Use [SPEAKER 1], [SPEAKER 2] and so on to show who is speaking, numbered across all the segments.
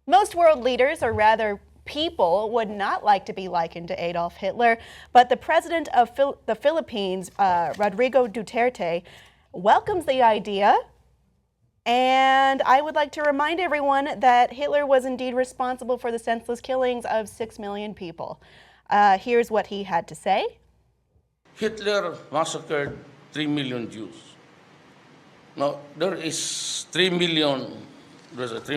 [SPEAKER 1] Most world leaders, or rather people, would not like to be likened to Adolf Hitler, but the president of the Philippines, Rodrigo Duterte, welcomes the idea. And I would like to remind everyone that Hitler was indeed responsible for the senseless killings of 6 million people. Here's what he had to say.
[SPEAKER 2] Hitler massacred 3 million Jews. Now, there's a 3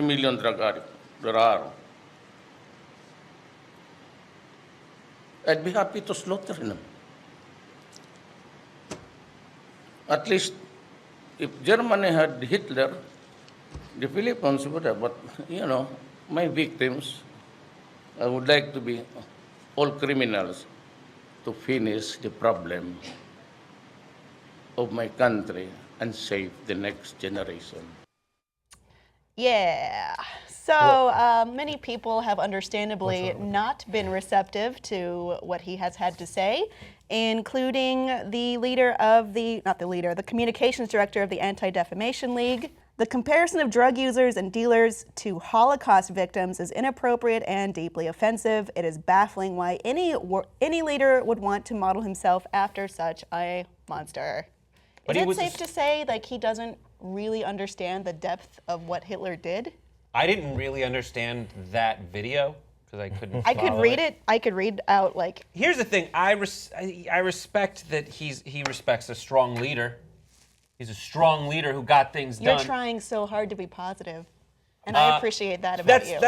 [SPEAKER 2] million drug addict. There are. I'd be happy to slaughter them. At least, if Germany had Hitler, the Philippines would have. But, my victims, I would like to be all criminals to finish the problem of my country and save the next generation.
[SPEAKER 1] Yeah. So many people have understandably not been receptive to what he has had to say, including the communications director of the Anti-Defamation League. The comparison of drug users and dealers to Holocaust victims is inappropriate and deeply offensive. It is baffling why any leader would want to model himself after such a monster. Is it safe to say like he doesn't really understand the depth of what Hitler did?
[SPEAKER 3] I didn't really understand that video because I couldn't.
[SPEAKER 1] I could read it. I could read out like.
[SPEAKER 3] Here's the thing. I respect that he respects a strong leader. He's a strong leader who got things done.
[SPEAKER 1] You're trying so hard to be positive, and I appreciate that about you.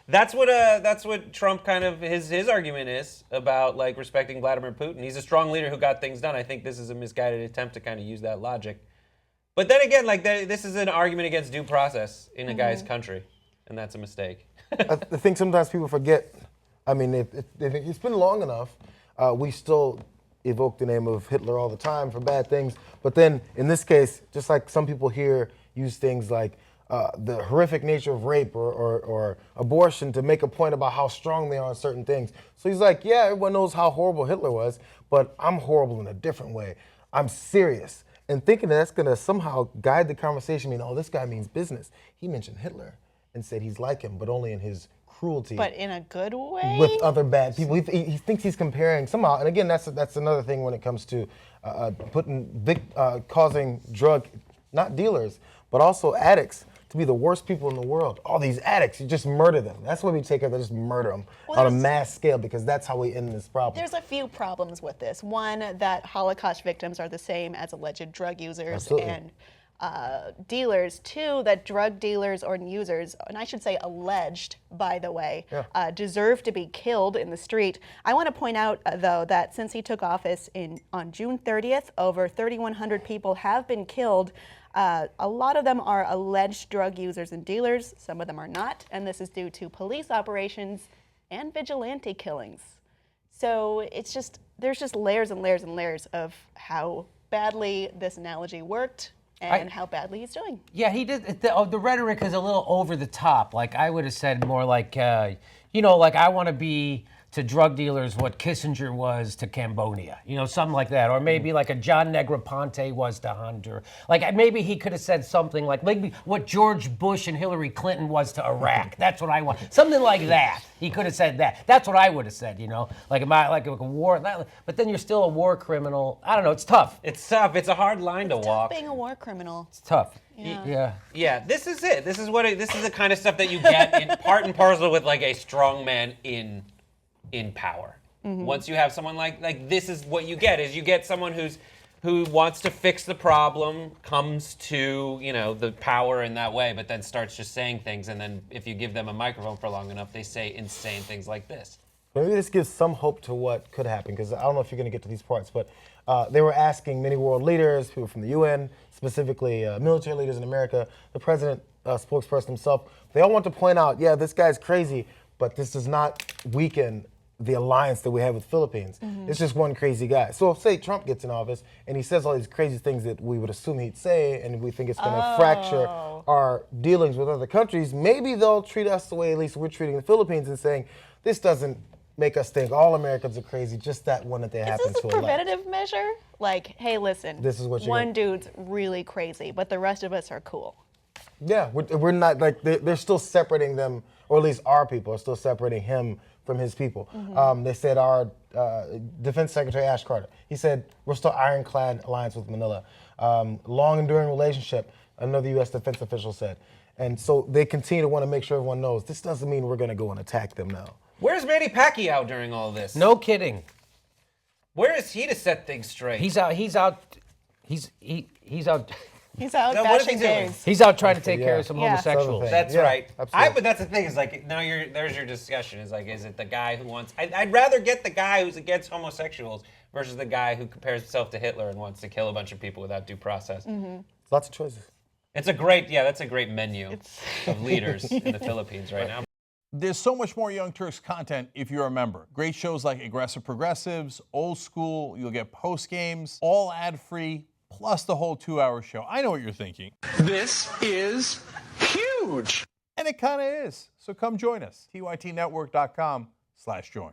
[SPEAKER 3] That's what Trump kind of his argument is about, like, respecting Vladimir Putin. He's a strong leader who got things done. I think this is a misguided attempt to kind of use that logic. But then again, like, this is an argument against due process in a guy's country, and that's a mistake.
[SPEAKER 4] I think sometimes people forget. I mean, if it's been long enough, we still evoke the name of Hitler all the time for bad things. But then, in this case, just like some people here use things like the horrific nature of rape or abortion to make a point about how strong they are on certain things. So he's like, yeah, everyone knows how horrible Hitler was, but I'm horrible in a different way. I'm serious. And thinking that's going to somehow guide the conversation, oh, this guy means business. He mentioned Hitler and said he's like him, but only in his cruelty.
[SPEAKER 1] But in a good way?
[SPEAKER 4] With other bad people. He thinks he's comparing somehow. And again, that's another thing when it comes to causing drug, not dealers, but also addicts to be the worst people in the world. All these addicts, you just murder them. That's what we take it, just murder them on a mass scale, because that's how we end this problem.
[SPEAKER 1] There's a few problems with this. One, that Holocaust victims are the same as alleged drug users and dealers. Two, that drug dealers or users, and I should say alleged, by the way, deserve to be killed in the street. I want to point out, though, that since he took office on June 30th, over 3,100 people have been killed. A lot of them are alleged drug users and dealers. Some of them are not, and this is due to police operations and vigilante killings. So there's just layers and layers and layers of how badly this analogy worked and how badly he's doing.
[SPEAKER 5] Yeah, he did. The rhetoric is a little over the top. Like, I would have said more like, like, I want to be to drug dealers what Kissinger was to Cambodia, something like that. Or maybe like a John Negroponte was to Honduras. Like, maybe he could have said something like maybe what George Bush and Hillary Clinton was to Iraq. That's what I want. Something like that. He could have said that. That's what I would have said, Like, am I like a war? But then you're still a war criminal. I don't know. It's tough.
[SPEAKER 3] It's tough. It's a hard line to walk.
[SPEAKER 1] Being a war criminal.
[SPEAKER 5] It's tough.
[SPEAKER 1] Yeah.
[SPEAKER 3] Yeah, this is it. This is the kind of stuff that you get in part and parcel with, like, a strong man in power. Mm-hmm. Once you have someone like this, is what you get, is you get someone who wants to fix the problem, comes to the power in that way, but then starts just saying things, and then if you give them a microphone for long enough, they say insane things like this.
[SPEAKER 4] Maybe this gives some hope to what could happen, because I don't know if you're going to get to these parts, but they were asking many world leaders, people from the UN, specifically military leaders in America, the president, spokesperson himself, they all want to point out, yeah, this guy's crazy, but this does not weaken the alliance that we have with Philippines. Mm-hmm. It's just one crazy guy. So say Trump gets in office and he says all these crazy things that we would assume he'd say, and we think it's going to fracture our dealings with other countries, maybe they'll treat us the way at least we're treating the Philippines and saying, this doesn't make us think all Americans are crazy, just that one that they happen to elect.
[SPEAKER 1] Is this a preventative measure? Like, hey, listen,
[SPEAKER 4] this is what
[SPEAKER 1] one dude's really crazy, but the rest of us are cool.
[SPEAKER 4] Yeah, we're not like they're still separating them, or at least our people are still separating him from his people. They said our Defense Secretary Ash Carter, he said we're still ironclad alliance with Manila, long enduring relationship. Another U.S. defense official said, and so they continue to want to make sure everyone knows this doesn't mean we're going to go and attack them now.
[SPEAKER 3] Where's Manny Pacquiao during all this?
[SPEAKER 5] No kidding.
[SPEAKER 3] Where is he to set things straight?
[SPEAKER 5] He's out. He's out. He's out.
[SPEAKER 1] He's out
[SPEAKER 3] No, what is he
[SPEAKER 1] bashing
[SPEAKER 3] doing?
[SPEAKER 1] gays.
[SPEAKER 5] He's out trying to take care of some
[SPEAKER 1] Yeah.
[SPEAKER 5] homosexuals.
[SPEAKER 4] Thing.
[SPEAKER 3] That's
[SPEAKER 4] Yeah,
[SPEAKER 3] right.
[SPEAKER 4] absolutely.
[SPEAKER 3] But that's the thing is like now there's your discussion is like is it the guy who wants? I'd rather get the guy who's against homosexuals versus the guy who compares himself to Hitler and wants to kill a bunch of people without due process.
[SPEAKER 4] Lots of choices.
[SPEAKER 3] It's a great that's a great menu of leaders in the Philippines right now.
[SPEAKER 6] There's so much more Young Turks content if you're a member. Great shows like Aggressive Progressives, Old School, you'll get post games, all ad-free, plus the whole 2-hour show. I know what you're thinking.
[SPEAKER 7] This is huge.
[SPEAKER 6] And it kind of is. So come join us. tytnetwork.com/join.